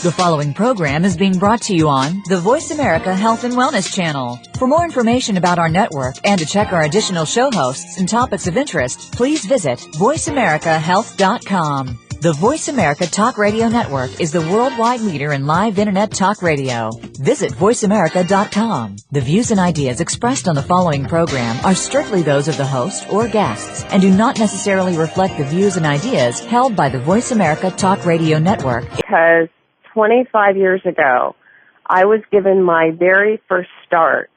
The following program is being brought to you on the Voice America Health and Wellness Channel. For more information about our network and to check our additional show hosts and topics of interest, please visit voiceamericahealth.com. The Voice America Talk Radio Network is the worldwide leader in live Internet talk radio. Visit voiceamerica.com. The views and ideas expressed on the following program are strictly those of the host or guests and do not necessarily reflect the views and ideas held by the Voice America Talk Radio Network. Because 25 years ago, I was given my very first start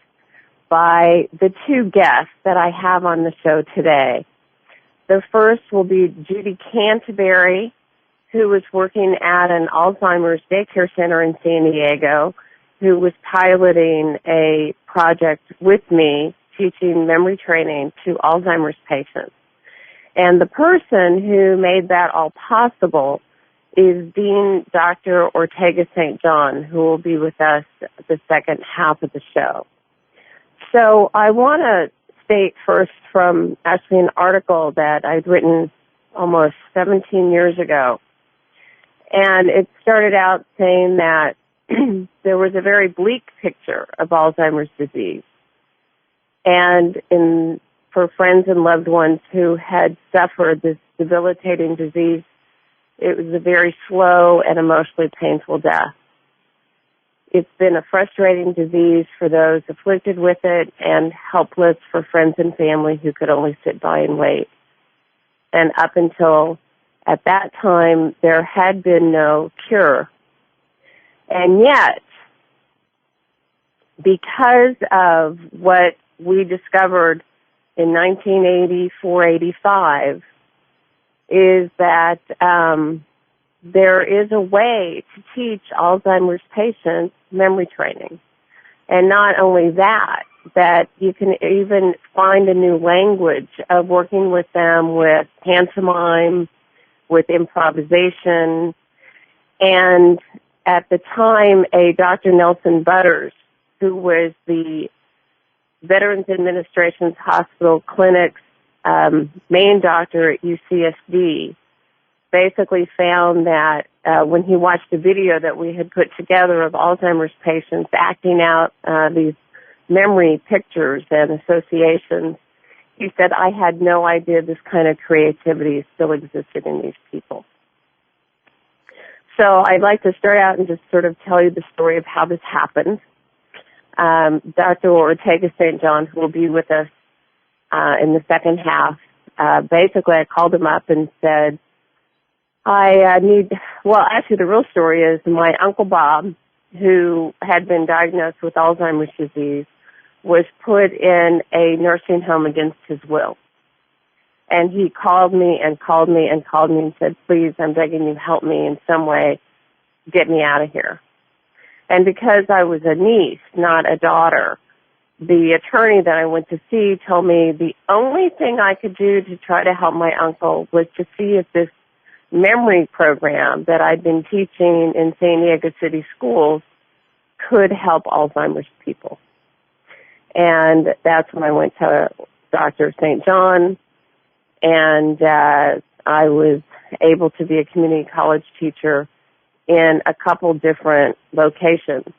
by the two guests that I have on the show today. The first will be Judy Canterbury, who was working at an Alzheimer's daycare center in San Diego, who was piloting a project with me, teaching memory training to Alzheimer's patients. And the person who made that all possible is Dean Dr. Ortega St John, who will be with us the second half of the show. So I want to state first from actually an article that I'd written almost 17 years ago. And it started out saying that there was a very bleak picture of Alzheimer's disease. And for friends and loved ones who had suffered this debilitating disease, it was a very slow and emotionally painful death. It's been a frustrating disease for those afflicted with it and helpless for friends and family who could only sit by and wait. And up until at that time, there had been no cure. And yet, because of what we discovered in 1984-85, is that there is a way to teach Alzheimer's patients memory training. And not only that, that you can even find a new language of working with them with pantomime, with improvisation. And at the time, a Dr. Nelson Butters, who was the Veterans Administration's Hospital Clinic's main doctor at UCSD, basically found that when he watched a video that we had put together of Alzheimer's patients acting out these memory pictures and associations, he said, I had no idea this kind of creativity still existed in these people. So I'd like to start out and just sort of tell you the story of how this happened. Dr. Ortega St John, who will be with us in the second half, basically I called him up and said, actually the real story is my Uncle Bob, who had been diagnosed with Alzheimer's disease, was put in a nursing home against his will. And he called me and called me and called me and said, please, I'm begging you, help me in some way, get me out of here. And because I was a niece, not a daughter, the attorney that I went to see told me the only thing I could do to try to help my uncle was to see if this memory program that I'd been teaching in San Diego City schools could help Alzheimer's people. And that's when I went to Dr. St. John, and I was able to be a community college teacher in a couple different locations.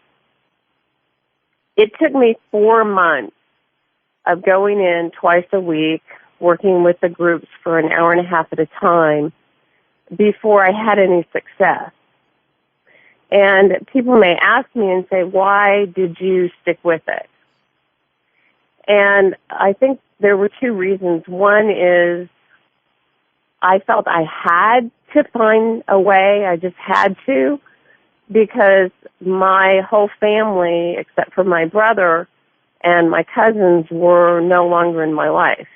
It took me 4 months of going in twice a week, working with the groups for an hour and a half at a time before I had any success. And people may ask me and say, why did you stick with it? And I think there were two reasons. One is I felt I had to find a way. I just had to, because my whole family, except for my brother and my cousins, were no longer in my life.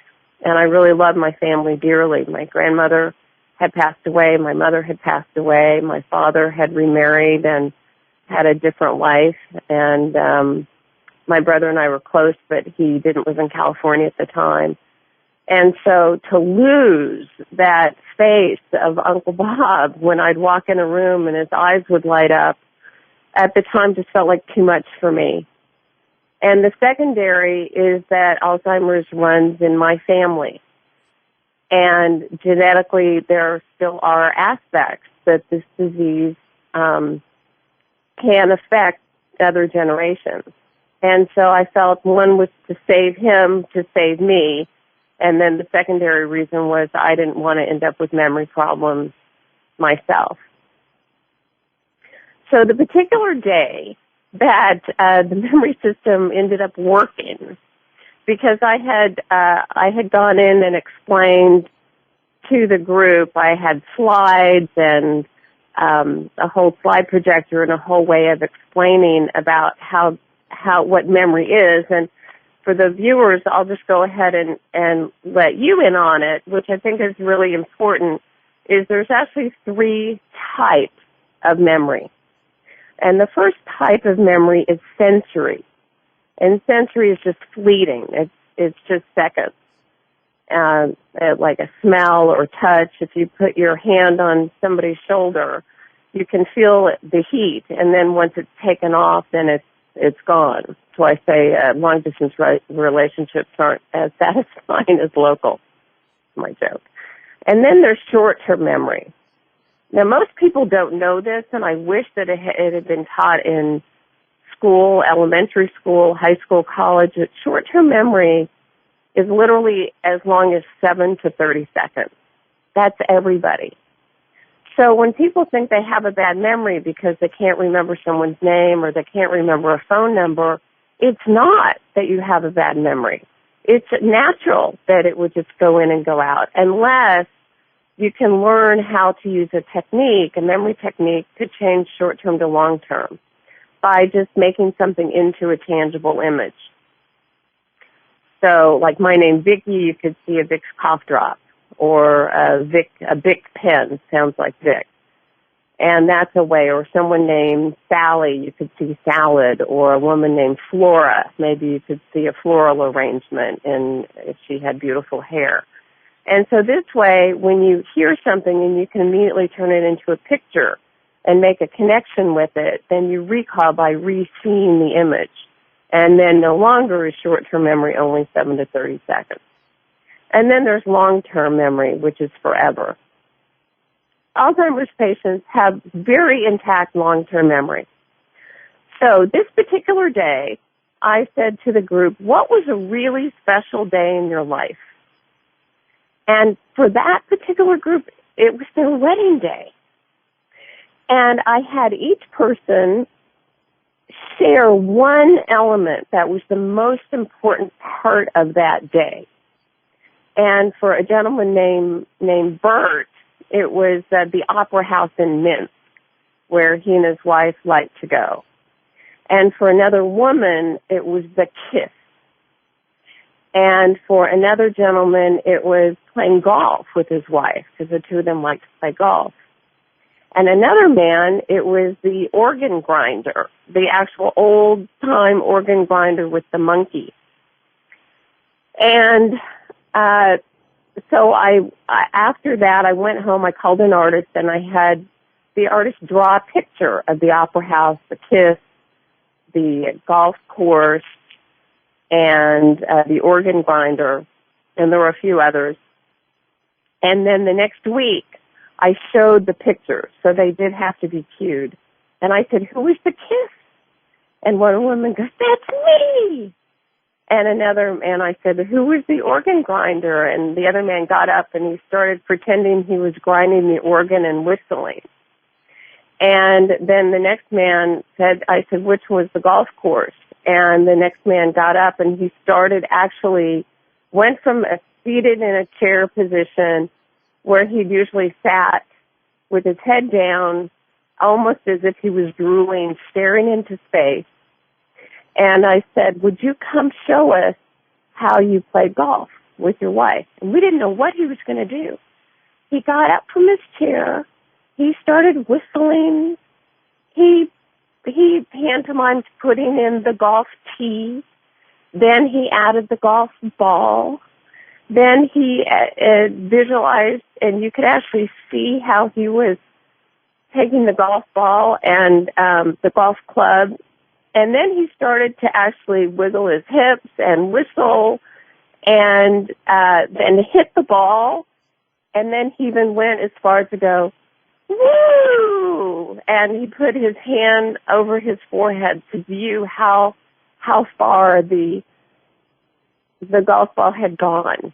And I really loved my family dearly. My grandmother had passed away. My mother had passed away. My father had remarried and had a different life. And my brother and I were close, but he didn't live in California at the time. And so to lose that face of Uncle Bob when I'd walk in a room and his eyes would light up, at the time just felt like too much for me. And the secondary is that Alzheimer's runs in my family. And genetically, there still are aspects that this disease can affect other generations. And so I felt one was to save him, to save me, and then the secondary reason was I didn't want to end up with memory problems myself. So the particular day that the memory system ended up working, because I had gone in and explained to the group, I had slides and a whole slide projector and a whole way of explaining about what memory is. And for the viewers, I'll just go ahead and let you in on it, which I think is really important, is there's actually 3 types of memory. And the first type of memory is sensory. And sensory is just fleeting. It's just seconds. Like a smell or touch. If you put your hand on somebody's shoulder, you can feel the heat, and then once it's taken off, then it's gone. So I say long-distance relationships aren't as satisfying as local. My joke. And then there's short-term memory. Now, most people don't know this, and I wish that it had been taught in school, elementary school, high school, college. That short-term memory is literally as long as 7 to 30 seconds. That's everybody. So when people think they have a bad memory because they can't remember someone's name or they can't remember a phone number, it's not that you have a bad memory. It's natural that it would just go in and go out, unless you can learn how to use a technique, a memory technique, to change short-term to long-term by just making something into a tangible image. So, like my name, Vicki, you could see a Vicks cough drop, or a Bic pen, sounds like Vic. And that's a way. Or someone named Sally, you could see salad. Or a woman named Flora, maybe you could see a floral arrangement, and if she had beautiful hair. And so this way, when you hear something and you can immediately turn it into a picture and make a connection with it, then you recall by re-seeing the image. And then no longer is short-term memory only 7 to 30 seconds. And then there's long-term memory, which is forever. Alzheimer's patients have very intact long-term memory. So this particular day, I said to the group, what was a really special day in your life? And for that particular group, it was their wedding day. And I had each person share one element that was the most important part of that day. And for a gentleman named Bert, it was the Opera House in Minsk, where he and his wife liked to go. And for another woman, it was the kiss. And for another gentleman, it was playing golf with his wife, because the two of them liked to play golf. And another man, it was the organ grinder, the actual old-time organ grinder with the monkey. And so after that, I went home, I called an artist, and I had the artist draw a picture of the Opera House, the kiss, the golf course, and the organ grinder, and there were a few others. And then the next week, I showed the pictures, so they did have to be cued. And I said, who is the kiss? And one woman goes, that's me! And I said, who is the organ grinder? And the other man got up and he started pretending he was grinding the organ and whistling. And then the next man said, I said, which was the golf course? And the next man got up and he went from a seated in a chair position where he'd usually sat with his head down, almost as if he was drooling, staring into space. And I said, would you come show us how you play golf with your wife? And we didn't know what he was going to do. He got up from his chair. He started whistling. He pantomimed putting in the golf tee. Then he added the golf ball. Then he visualized, and you could actually see how he was taking the golf ball and the golf club. And then he started to actually wiggle his hips and whistle and then hit the ball. And then he even went as far as to go, woo! And he put his hand over his forehead to view how far the golf ball had gone.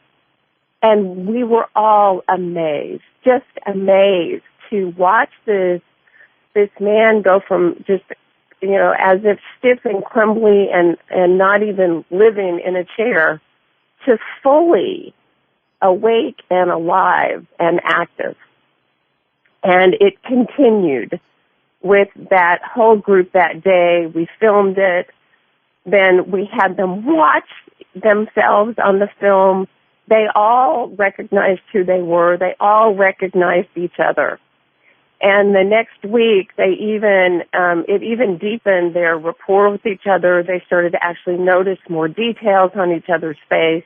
And we were all amazed, just amazed to watch this man go from just, as if stiff and crumbly and not even living in a chair to fully awake and alive and active. And it continued with that whole group that day. We filmed it. Then we had them watch themselves on the film. They all recognized who they were. They all recognized each other. And the next week, it even deepened their rapport with each other. They started to actually notice more details on each other's face.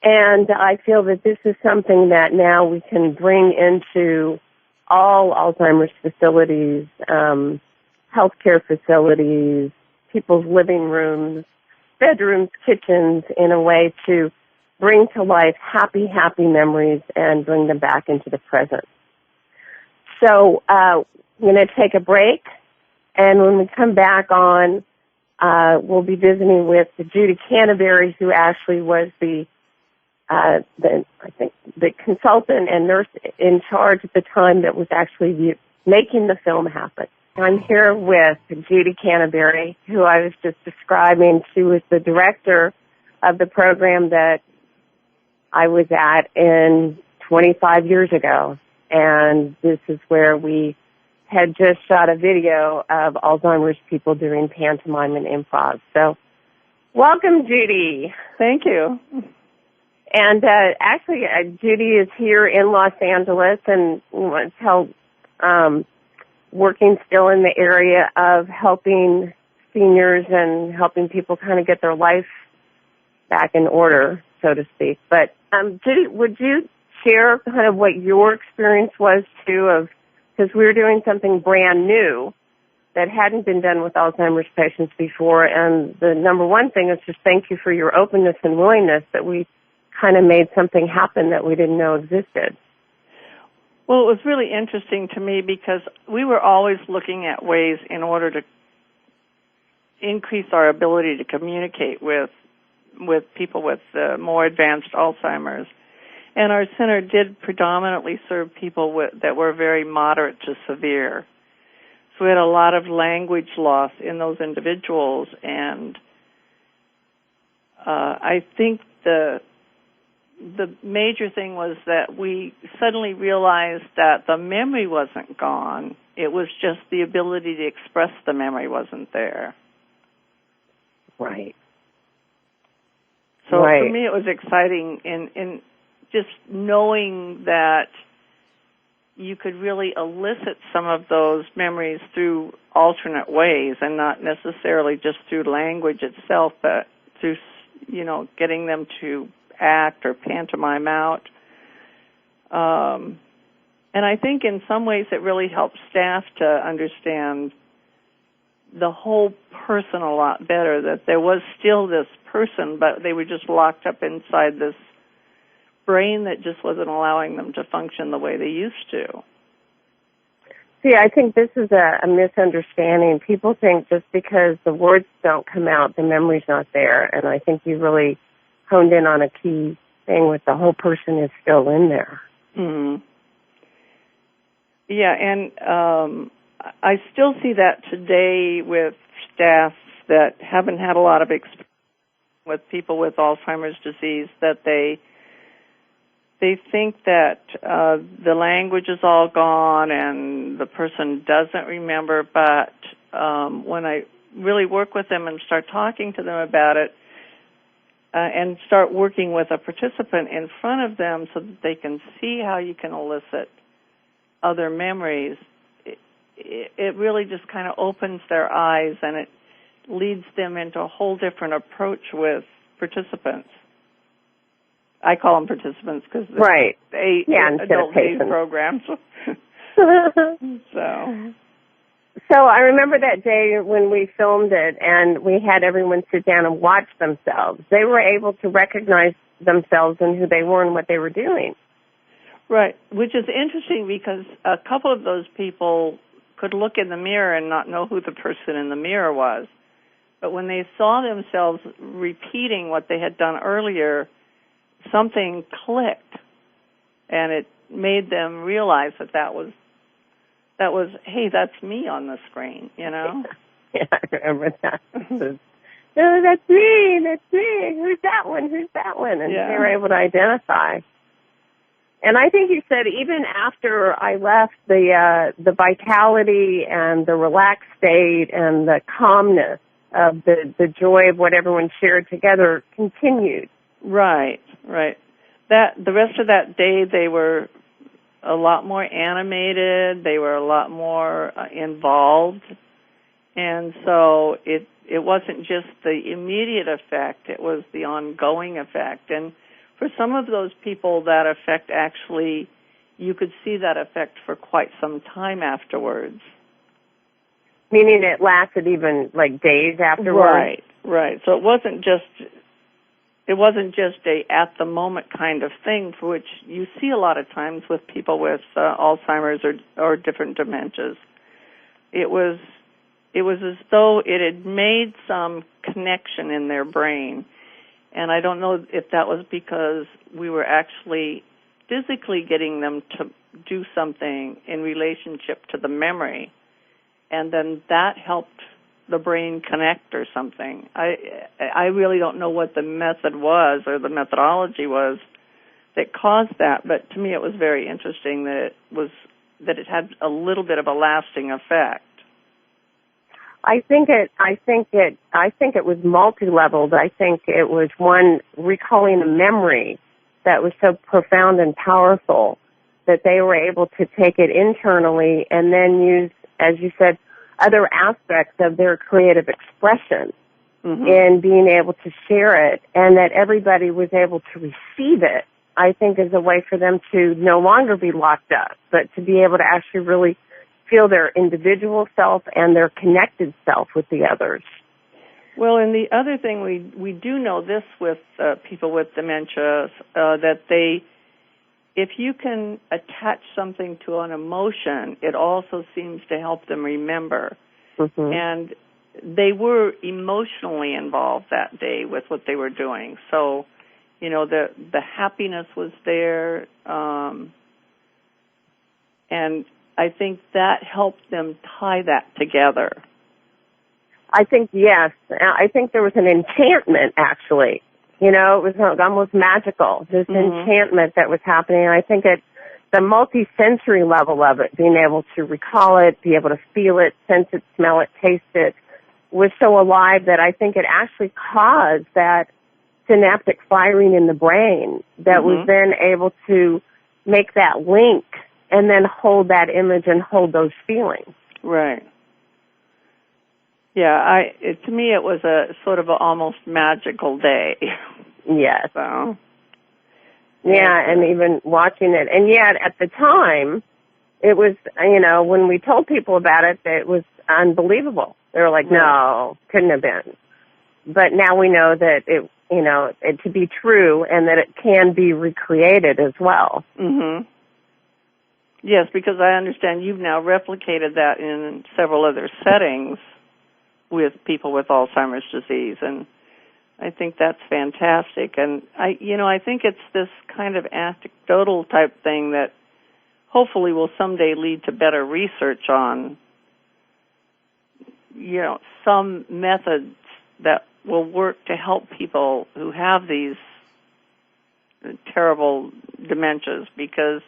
And I feel that this is something that now we can bring into all Alzheimer's facilities, healthcare facilities, people's living rooms, bedrooms, kitchens, in a way to bring to life happy memories and bring them back into the present. So we're going to take a break, and when we come back on, we'll be visiting with Judy Canterbury, who actually was the consultant and nurse in charge at the time that was actually making the film happen. I'm here with Judy Canterbury, who I was just describing. She was the director of the program that I was at 25 years ago. And this is where we had just shot a video of Alzheimer's people doing pantomime and improv. So welcome, Judy. Thank you. And actually, Judy is here in Los Angeles and working still in the area of helping seniors and helping people kind of get their life back in order, so to speak. But Judy, would you share kind of what your experience was, too, because we were doing something brand new that hadn't been done with Alzheimer's patients before, and the number one thing is just thank you for your openness and willingness that we kind of made something happen that we didn't know existed. Well, it was really interesting to me because we were always looking at ways in order to increase our ability to communicate with people with more advanced Alzheimer's. And our center did predominantly serve people that were very moderate to severe. So we had a lot of language loss in those individuals, and I think the major thing was that we suddenly realized that the memory wasn't gone. It was just the ability to express the memory wasn't there. Right. So for me it was exciting in just knowing that you could really elicit some of those memories through alternate ways and not necessarily just through language itself, but through, getting them to act or pantomime out. And I think in some ways it really helped staff to understand the whole person a lot better, that there was still this person, but they were just locked up inside this brain that just wasn't allowing them to function the way they used to. See, I think this is a misunderstanding. People think just because the words don't come out, the memory's not there. And I think you really honed in on a key thing with the whole person is still in there. Mm-hmm. Yeah, and I still see that today with staff that haven't had a lot of experience with people with Alzheimer's disease, that they think that the language is all gone and the person doesn't remember, but when I really work with them and start talking to them about it and start working with a participant in front of them so that they can see how you can elicit other memories, it really just kind of opens their eyes and it leads them into a whole different approach with participants. I call them participants because they're adult age programs. So I remember that day when we filmed it and we had everyone sit down and watch themselves. They were able to recognize themselves and who they were and what they were doing. Right, which is interesting because a couple of those people could look in the mirror and not know who the person in the mirror was. But when they saw themselves repeating what they had done earlier, something clicked, and it made them realize that was, hey, that's me on the screen, you know? Yeah, I remember that. Oh, that's me. Who's that one? And they were able to identify. And I think you said even after I left, the vitality and the relaxed state and the calmness of the joy of what everyone shared together continued. Right. That the rest of that day, they were a lot more animated. They were a lot more involved, and so it wasn't just the immediate effect; it was the ongoing effect. And for some of those people, that effect actually, you could see that effect for quite some time afterwards. Meaning it lasted even like days afterwards? Right. So it wasn't just a at the moment kind of thing, for which you see a lot of times with people with Alzheimer's or different dementias. It was as though it had made some connection in their brain. And I don't know if that was because we were actually physically getting them to do something in relationship to the memory, and then that helped the brain connect or something. I really don't know what the method was or the methodology was that caused that, but to me it was very interesting that it had a little bit of a lasting effect. I think it was multi-leveled. I think it was one recalling a memory that was so profound and powerful that they were able to take it internally and then use, as you said, other aspects of their creative expression in being able to share it, and that everybody was able to receive it, I think is a way for them to no longer be locked up, but to be able to actually really feel their individual self and their connected self with the others. Well, and the other thing, we do know this with people with dementia, that if you can attach something to an emotion, it also seems to help them remember. And they were emotionally involved that day with what they were doing. So, the happiness was there, and I think that helped them tie that together. I think, yes. I think there was an enchantment, actually. It was almost magical, this enchantment that was happening. And I think the multi-sensory level of it, being able to recall it, be able to feel it, sense it, smell it, taste it, was so alive that I think it actually caused that synaptic firing in the brain that was then able to make that link and then hold that image and hold those feelings. Right. Yeah, to me it was a sort of an almost magical day. Yes. So. Yeah, and even watching it. And yet, at the time, it was, when we told people about it, it was unbelievable. They were like, no, couldn't have been. But now we know that it to be true and that it can be recreated as well. Yes, because I understand you've now replicated that in several other settings with people with Alzheimer's disease, and I think that's fantastic. And I think it's this kind of anecdotal type thing that hopefully will someday lead to better research on, some methods that will work to help people who have these terrible dementias, because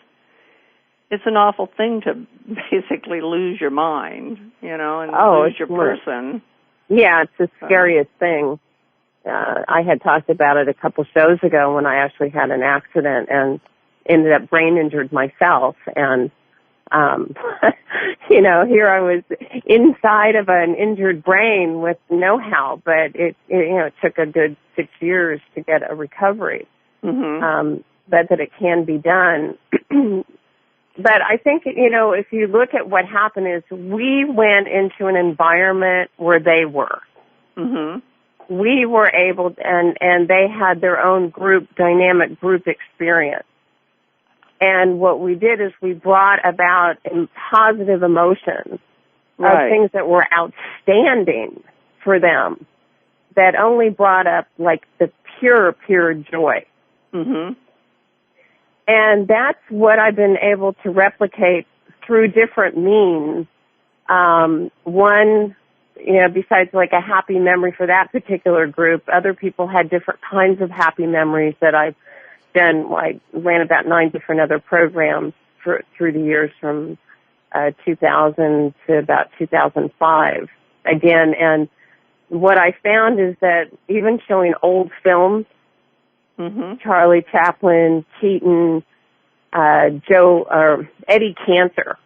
it's an awful thing to basically lose your mind, and lose your person. Yeah, it's the scariest thing. I had talked about it a couple shows ago when I actually had an accident and ended up brain injured myself. And, here I was inside of an injured brain with know-how, but it took a good 6 years to get a recovery. But that it can be done. But I think, if you look at what happened is we went into an environment where they were. We were able, and they had their own dynamic group experience. And what we did is we brought about positive emotions of things that were outstanding for them that only brought up like the pure joy. Mm-hmm. And that's what I've been able to replicate through different means. One, besides like a happy memory for that particular group, other people had different kinds of happy memories that I've done. I ran about 9 different other programs through the years from 2000 to about 2005 again. And what I found is that even showing old films, Charlie Chaplin, Keaton, Eddie Cantor,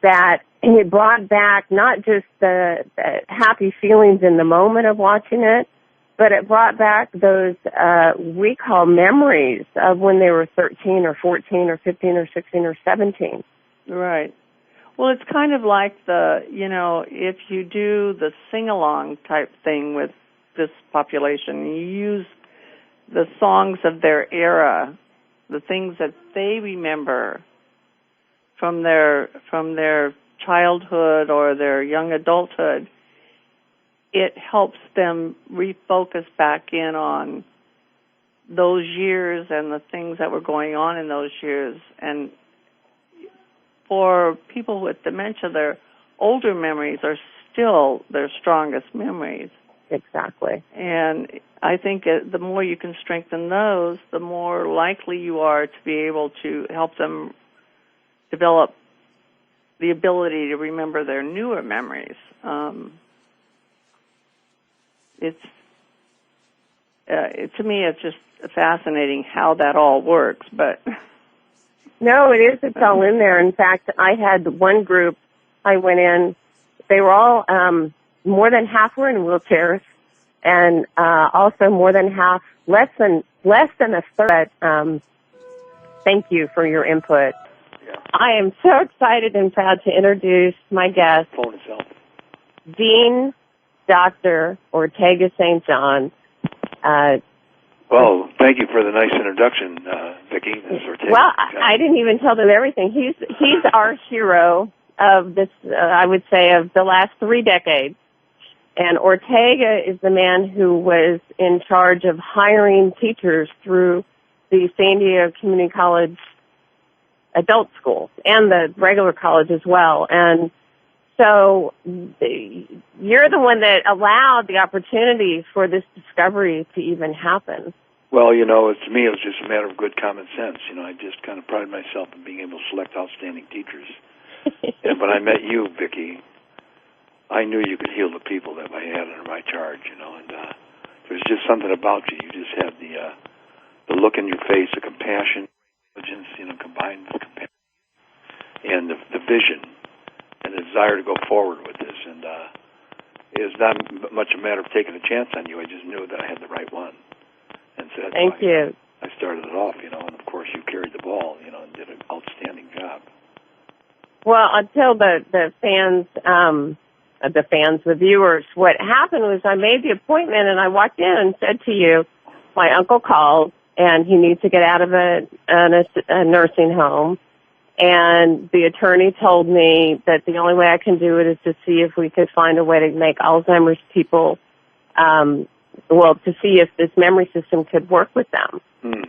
that it brought back not just the happy feelings in the moment of watching it, but it brought back those recall memories of when they were 13 or 14 or 15 or 16 or 17. Right. Well, it's kind of like if you do the sing-along type thing with this population, you use the songs of their era, the things that they remember from their childhood or their young adulthood, it helps them refocus back in on those years and the things that were going on in those years. And for people with dementia, their older memories are still their strongest memories. Exactly. And I think the more you can strengthen those, the more likely you are to be able to help them develop the ability to remember their newer memories. To me, it's just fascinating how that all works. But no, it is. It's all in there. In fact, I had one group. I went in. They were all more than half were in wheelchairs, and also more than half, less than a third. Thank you for your input. Yeah. I am so excited and proud to introduce my guest, Phone itself. Dean Dr. Ortega St. John. Well, thank you for the nice introduction, Vicki. This is Ortega. Well, I didn't even tell them everything. He's our hero of this, I would say, of the last 3 decades. And Ortega is the man who was in charge of hiring teachers through the San Diego Community College adult schools and the regular college as well. And so you're the one that allowed the opportunity for this discovery to even happen. Well, to me, it was just a matter of good common sense. I just kind of pride myself in being able to select outstanding teachers. And when I met you, Vicki, I knew you could heal the people that I had under my charge, and there was just something about you. You just had the look in your face, the compassion, intelligence, combined with compassion, and the vision and the desire to go forward with this. And it was not much a matter of taking a chance on you. I just knew that I had the right one. And so that's Thank you. I started it off, and of course you carried the ball, and did an outstanding job. Well, I'll tell the viewers, what happened was I made the appointment and I walked in and said to you, my uncle called and he needs to get out of a nursing home. And the attorney told me that the only way I can do it is to see if we could find a way to make Alzheimer's people, to see if this memory system could work with them. Mm.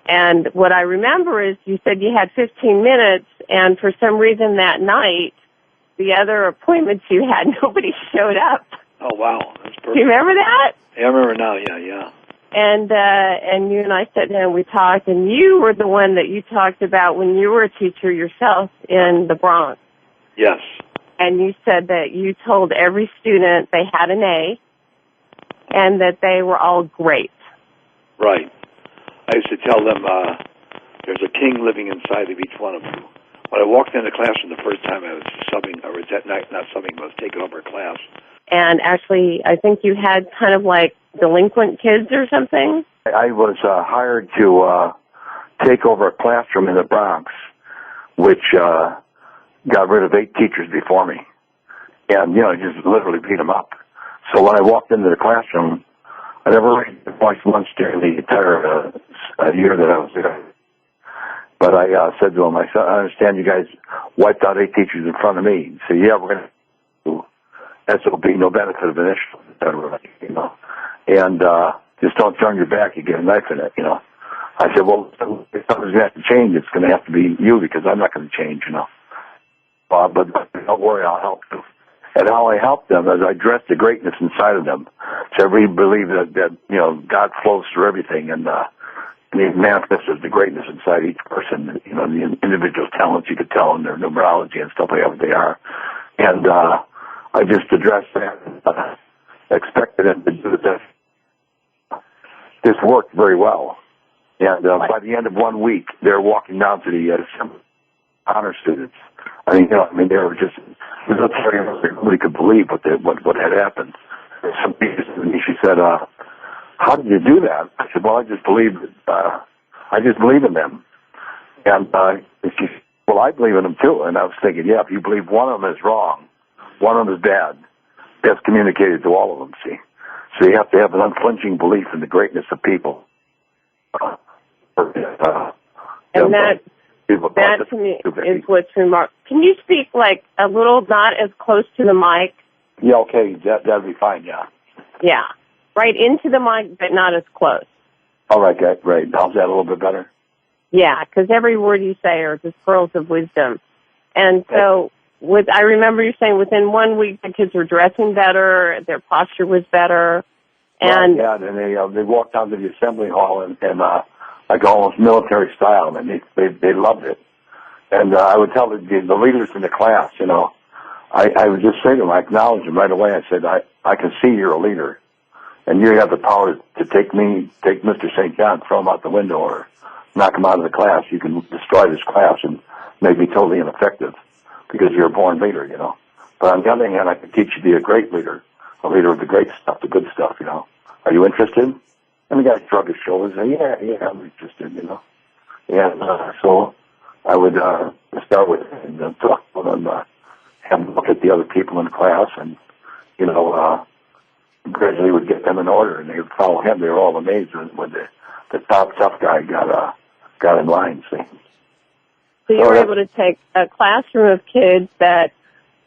And what I remember is you said you had 15 minutes, and for some reason that night, the other appointments you had, nobody showed up. Oh, wow. That's perfect. Do you remember that? Yeah, I remember now, yeah. And you and I sat down and we talked, and you were the one that you talked about when you were a teacher yourself in the Bronx. Yes. And you said that you told every student they had an A and that they were all great. Right. I used to tell them there's a king living inside of each one of you. When I walked into the classroom the first time, I was subbing, or was that night, not subbing, but I was taking over a class. And actually, I think you had kind of like delinquent kids or something? I was hired to take over a classroom in the Bronx, which got rid of 8 teachers before me. And, just literally beat them up. So when I walked into the classroom, I never raised my voice once during the entire year that I was there. But I said to him, I understand you guys wiped out 8 teachers in front of me. He said, yeah, we're going to do SOB, no benefit of initial, you know. And just don't turn your back, you get a knife in it, you know. I said, well, if something's going to have to change, it's going to have to be you because I'm not going to change, you know. But don't worry, I'll help you. And how I helped them is I addressed the greatness inside of them. So everybody believed that you know, God flows through everything and he manifests the greatness inside each person, you know, the individual talents you could tell in their numerology and stuff like that, what they are. And I just addressed that, expected them to do this. This worked very well. And by the end of 1 week, they're walking down to the honor students. I mean, you know, they were just military. Nobody could believe what had happened. Some people said to me, she said, "How did you do that?" I said, "Well, I just believe in them." And she said, "Well, I believe in them too." And I was thinking, yeah, if you believe one of them is wrong, one of them is bad, that's communicated to all of them. See, so you have to have an unflinching belief in the greatness of people. And that to me is what's remarkable. Can you speak like a little, not as close to the mic? Yeah, okay, that'd be fine, yeah. Yeah, right into the mic, but not as close. All right, great. How's that a little bit better? Yeah, because every word you say are just pearls of wisdom. And so I remember you saying within 1 week the kids were dressing better, their posture was better. And right, yeah, and they walked down to the assembly hall and like almost military style, and they loved it. And I would tell the leaders in the class, you know, I would just say to them, I acknowledge them right away. I said, I can see you're a leader, and you have the power to take Mr. St. John, throw him out the window, or knock him out of the class. You can destroy this class and make me totally ineffective because you're a born leader, you know. But on the other hand, I can teach you to be a great leader, a leader of the great stuff, the good stuff, you know. Are you interested? And the guy shrugged his shoulders and said, yeah, I'm interested, you know. And so I would start with and talk with them, have them look at the other people in class, and, you know, gradually would get them in order, and they would follow him. They were all amazed when the top tough guy got in line, see. So you were able to take a classroom of kids that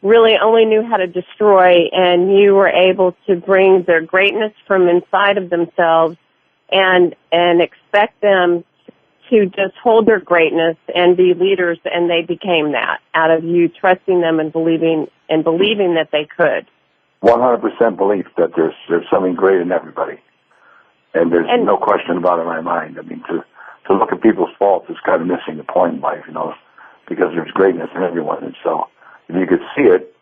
really only knew how to destroy, and you were able to bring their greatness from inside of themselves and expect them to just hold their greatness and be leaders, and they became that out of you trusting them and believing that they could. 100% belief that there's something great in everybody, and there's no question about it in my mind. I mean, to look at people's faults is kind of missing the point in life, you know, because there's greatness in everyone, and so if you could see it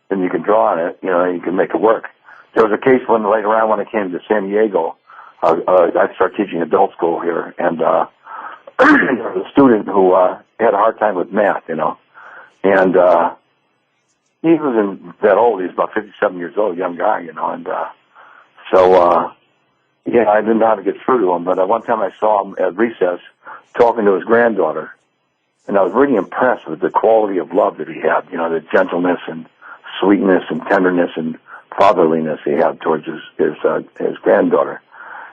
and you can draw on it, you know, you can make it work. There was a case when later on when I came to San Diego, I started teaching adult school here, and there was a student who had a hard time with math, you know, and he wasn't that old. He was about 57 years old, young guy, you know, and yeah, I didn't know how to get through to him, but one time I saw him at recess talking to his granddaughter, and I was really impressed with the quality of love that he had, you know, the gentleness and sweetness and tenderness and fatherliness he had towards his granddaughter.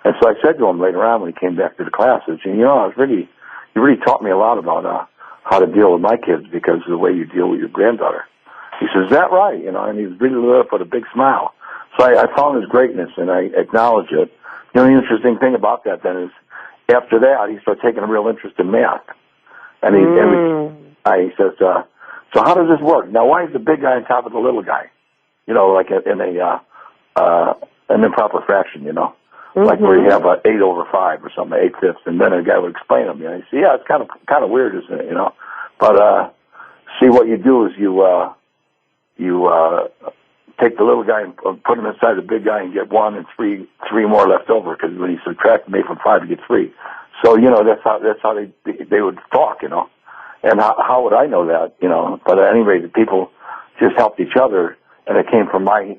And so I said to him later on when he came back to the classes, you know, you really taught me a lot about how to deal with my kids because of the way you deal with your granddaughter. He says, is that right? You know, and he was really lit up with a big smile. So I found his greatness and I acknowledged it. You know, the interesting thing about that then is after that he started taking a real interest in math. And he says, so how does this work? Now, why is the big guy on top of the little guy? You know, like in an improper fraction, you know, like where you have 8 over 5 or something, 8/5, and then a guy would explain them. You know, you say, yeah, it's kind of weird, isn't it? You know, but see, what you do is you take the little guy and put him inside the big guy and get 1 and 3 more left over because when you subtract 8 from 5, you get 3. So, you know, that's how they would talk, you know. And how would I know that, you know? But at any rate, the people just helped each other, and it came from my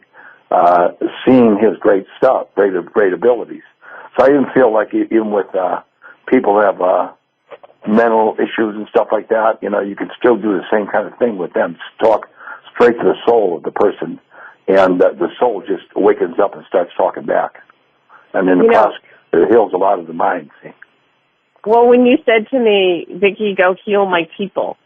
seeing his great stuff, great abilities. So I even feel like even with people who have mental issues and stuff like that, you know, you can still do the same kind of thing with them. Talk straight to the soul of the person, and the soul just wakens up and starts talking back. And then the process, it heals a lot of the mind, see. Well, when you said to me, Vicki, go heal my people.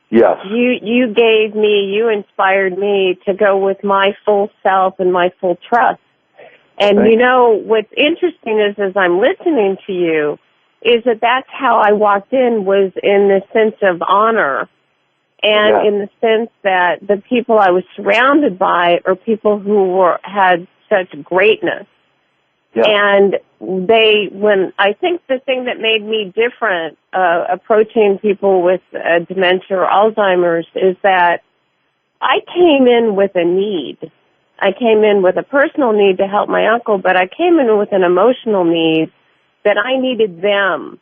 Yes. You inspired me to go with my full self and my full trust. And Thanks. you know, what's interesting is as I'm listening to you, is that that's how I walked in, was in the sense of honor and in the sense that the people I was surrounded by are people who had such greatness. Yeah. And I think the thing that made me different approaching people with dementia or Alzheimer's is that I came in with a need. I came in with a personal need to help my uncle, but I came in with an emotional need that I needed them.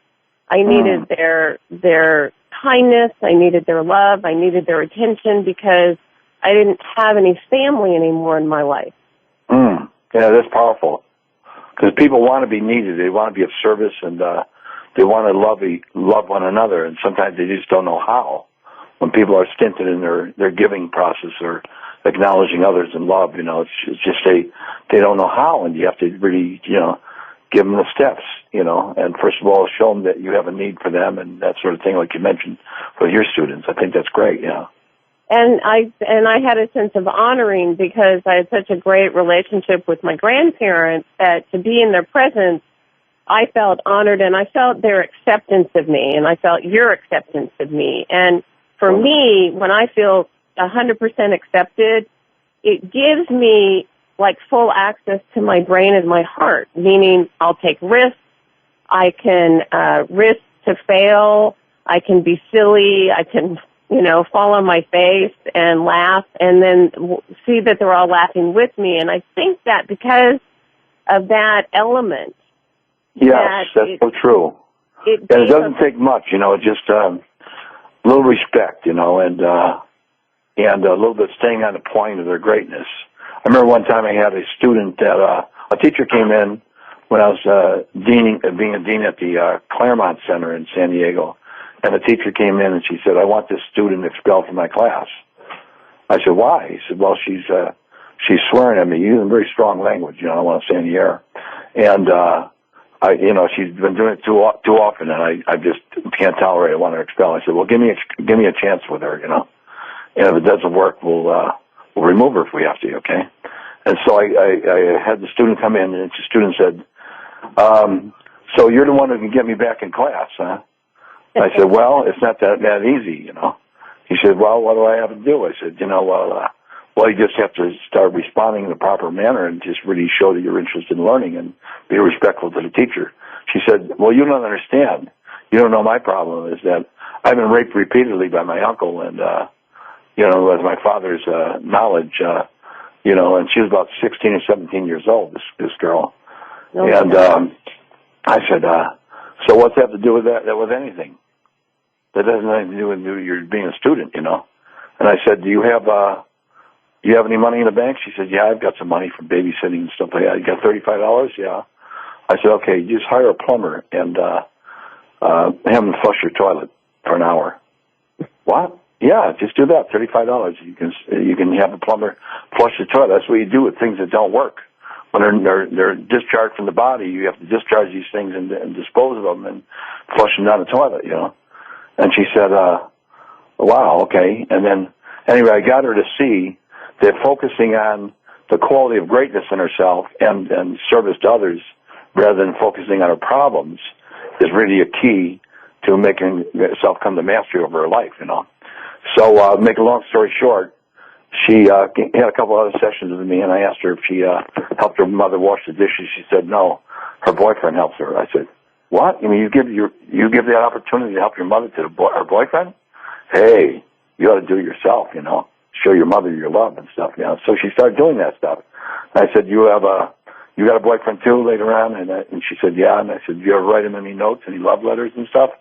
I needed their kindness. I needed their love. I needed their attention because I didn't have any family anymore in my life. Yeah, that's powerful. Because people want to be needed. They want to be of service, and they want to love one another, and sometimes they just don't know how. When people are stinted in their giving process or acknowledging others in love, it's just they don't know how, and you have to really, give them the steps, and first of all, show them that you have a need for them and that sort of thing, like you mentioned for your students. I think that's great, yeah. And I had a sense of honoring because I had such a great relationship with my grandparents that to be in their presence, I felt honored, and I felt their acceptance of me, and I felt your acceptance of me. And for me, when I feel 100% accepted, it gives me like full access to my brain and my heart, meaning I'll take risks. I can risk to fail. I can be silly. I can, fall on my face and laugh and then see that they're all laughing with me. And I think that because of that element. Yes, that's so true. And it doesn't take much, just a little respect, and a little bit staying on the point of their greatness. I remember one time I had a student that a teacher came in when I was being a dean at the Claremont Center in San Diego, and the teacher came in and she said, "I want this student expelled from my class." I said, "Why?" He said, "Well, she's swearing at me, using very strong language. I don't want to say in the air, and she's been doing it too often, and I just can't tolerate it. I want her expelled." I said, "Well, give me a chance with her, and if it doesn't work, we'll remove her if we have to, okay?" And so I had the student come in, and the student said, "So you're the one who can get me back in class, huh?" I said, "Well, it's not that easy, He said, "Well, what do I have to do?" I said, well, you just have to start responding in a proper manner and just really show that you're interested in learning and be respectful to the teacher." She said, "Well, you don't understand. You don't know my problem is that I've been raped repeatedly by my uncle and, with my father's knowledge, and she was about 16 or 17 years old, this girl." No, and I said, "So what's that have to do with that with anything? That doesn't have anything to do with you being a student, And I said, "Do you have any money in the bank?" She said, "Yeah, I've got some money from babysitting and stuff like that." "You got $35? "Yeah." I said, "Okay, you just hire a plumber and have him flush your toilet for an hour." "What?" "Yeah, just do that. $35. You can have a plumber flush the toilet." That's what you do with things that don't work. When they're discharged from the body, you have to discharge these things and dispose of them and flush them down the toilet, And she said, "Wow, okay." And then anyway, I got her to see that focusing on the quality of greatness in herself and service to others rather than focusing on her problems is really a key to making herself come to mastery over her life, So, make a long story short, she had a couple other sessions with me, and I asked her if she helped her mother wash the dishes. She said no, her boyfriend helps her. I said, "What? You mean you give that opportunity to help your mother to her boyfriend? Hey, you ought to do it yourself, Show your mother your love and stuff, So she started doing that stuff. And I said, "You got a boyfriend too?" Later on, and she said, "Yeah." And I said, "Do you ever write him any notes, any love letters and stuff?"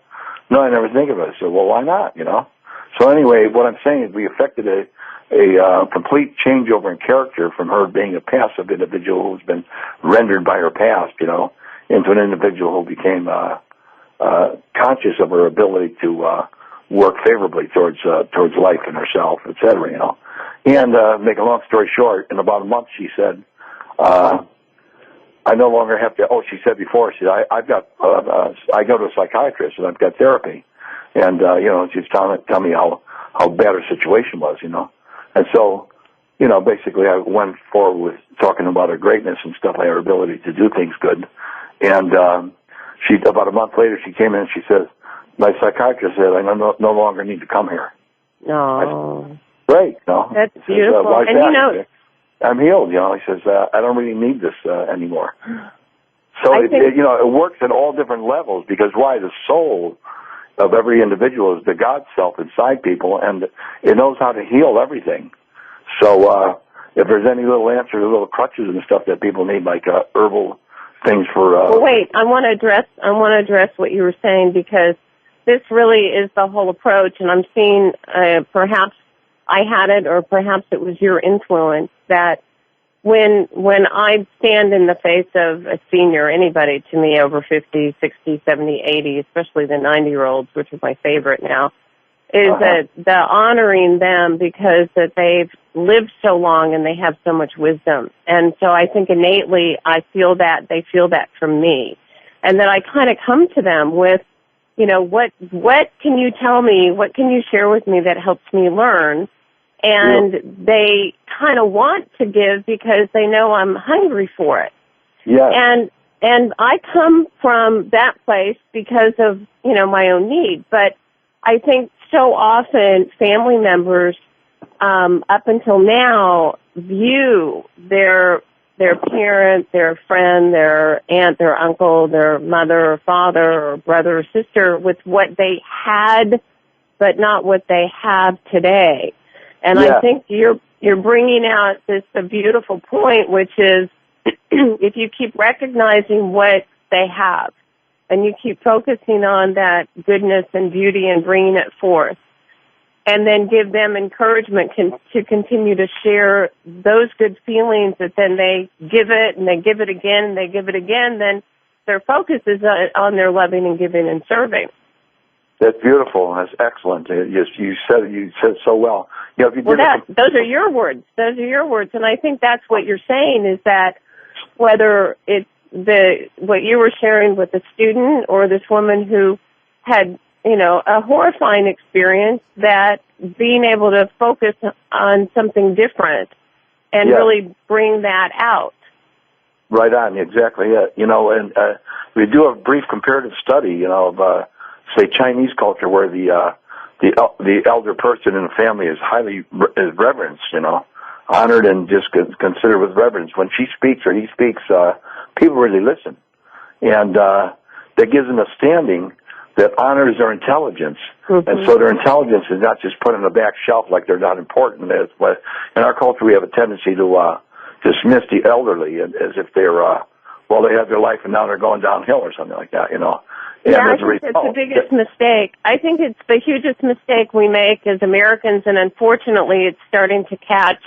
"No, I never think of it." I said, "Well, why not?" So anyway, what I'm saying is we affected a complete changeover in character from her being a passive individual who's been rendered by her past, into an individual who became conscious of her ability to work favorably towards life and herself, etc. And make a long story short, in about a month, she said, I no longer have to. Oh, she said before. She said, I go to a psychiatrist and I've got therapy, and she's tell me how bad her situation was, and so, basically I went forward with talking about her greatness and stuff, her ability to do things good, and she about a month later she came in and she says, my psychiatrist said I no longer need to come here. No. Great, no. That's beautiful, why is and that? I'm healed, He says, I don't really need this anymore. So it works at all different levels because why? The soul of every individual is the God self inside people, and it knows how to heal everything. So if there's any little answers, little crutches and stuff that people need, like herbal things for. Well, wait. I want to address what you were saying because this really is the whole approach, and I'm seeing perhaps I had it, or perhaps it was your influence, that when I stand in the face of a senior, anybody to me over 50, 60, 70, 80, especially the 90-year-olds, which is my favorite now, is that the honoring them because that they've lived so long and they have so much wisdom. And so I think innately I feel that they feel that from me. And that I kind of come to them with, what can you tell me? What can you share with me that helps me learn? And they kind of want to give because they know I'm hungry for it. Yeah. And I come from that place because of, my own need. But I think so often family members, up until now, view their parent, their friend, their aunt, their uncle, their mother or father or brother or sister with what they had, but not what they have today. And I think you're bringing out a beautiful point, which is if you keep recognizing what they have and you keep focusing on that goodness and beauty and bringing it forth, and then give them encouragement to continue to share those good feelings that then they give it and they give it again and they give it again, then their focus is on their loving and giving and serving. That's beautiful. That's excellent. You said it so well. Those are your words. Those are your words, and I think that's what you're saying is that whether it's what you were sharing with the student or this woman who had a horrifying experience, that being able to focus on something different and really bring that out. Right on, exactly it. And we do a brief comparative study, of say Chinese culture, where the elder person in the family is highly reverenced, honored and just considered with reverence. When she speaks or he speaks, people really listen, and that gives them a standing that honors their intelligence, and so their intelligence is not just put on the back shelf like they're not important. But in our culture, we have a tendency to dismiss the elderly as if they're they have their life and now they're going downhill or something like that, Yeah, I think it's the biggest mistake. I think it's the hugest mistake we make as Americans, and unfortunately it's starting to catch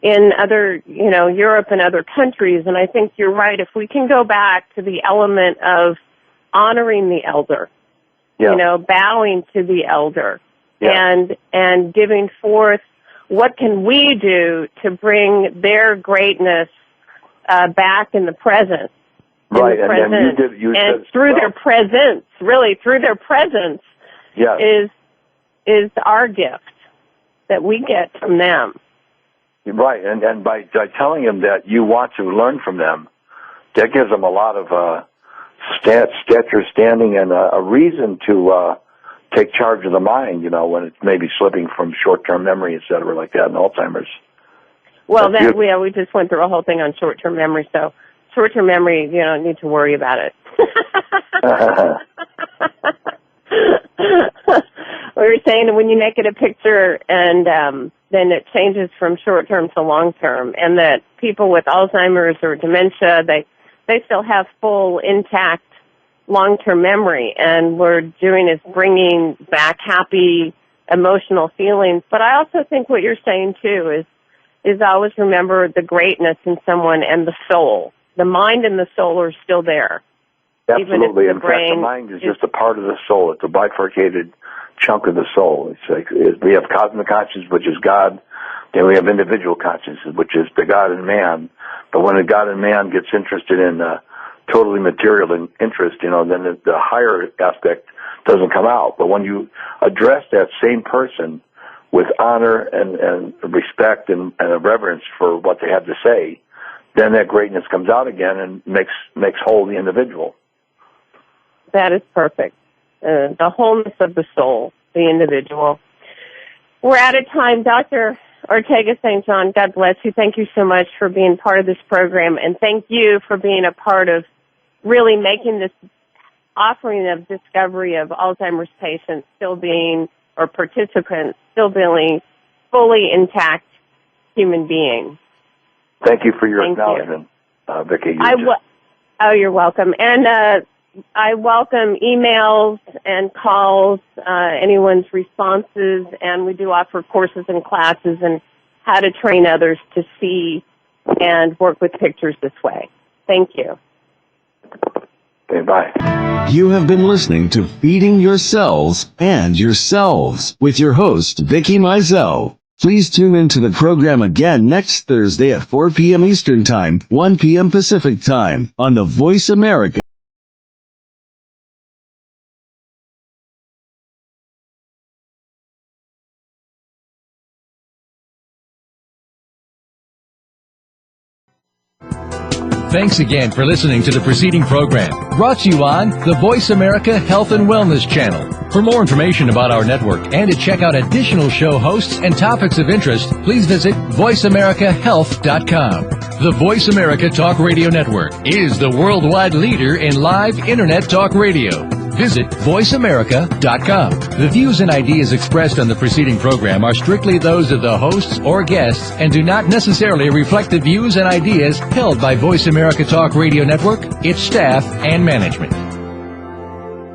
in other, Europe and other countries. And I think you're right. If we can go back to the element of honoring the elder, bowing to the elder, and giving forth what can we do to bring their greatness back in the present. Right, and through their presence, is our gift that we get from them. Right, and by telling them that you want to learn from them, that gives them a lot of stature, standing, and a reason to take charge of the mind, when it's maybe slipping from short-term memory, et cetera, like that, and Alzheimer's. Well, we just went through a whole thing on short-term memory, so short-term memory, you don't need to worry about it. We were saying that when you make it a picture and then it changes from short-term to long-term, and that people with Alzheimer's or dementia, they still have full, intact, long-term memory, and we're doing is bringing back happy, emotional feelings. But I also think what you're saying, too, is always remember the greatness in someone and the soul. The mind and the soul are still there. Absolutely. In fact, the mind is just a part of the soul. It's a bifurcated chunk of the soul. It's like we have cosmic consciousness, which is God, then we have individual consciousness, which is the God in man. But when a God and man gets interested in totally material interest, then the higher aspect doesn't come out. But when you address that same person with honor and respect and a reverence for what they have to say, then that greatness comes out again and makes whole the individual. That is perfect. The wholeness of the soul, the individual. We're out of time. Dr. Ortega St. John, God bless you. Thank you so much for being part of this program, and thank you for being a part of really making this offering of discovery of Alzheimer's patients or participants still being fully intact human beings. Thank you for your acknowledgement, Vicki. You're welcome. And I welcome emails and calls, anyone's responses, and we do offer courses and classes and how to train others to see and work with pictures this way. Thank you. Okay, bye. You have been listening to Feeding Yourselves and Yourselves with your host, Vicki Mizel. Please tune into the program again next Thursday at 4 p.m. Eastern Time, 1 p.m. Pacific Time on the Voice America. Thanks again for listening to the preceding program, brought to you on the Voice America Health and Wellness Channel. For more information about our network and to check out additional show hosts and topics of interest, please visit voiceamericahealth.com. The Voice America Talk Radio Network is the worldwide leader in live Internet talk radio. Visit voiceamerica.com. The views and ideas expressed on the preceding program are strictly those of the hosts or guests and do not necessarily reflect the views and ideas held by Voice America Talk Radio Network, its staff, and management.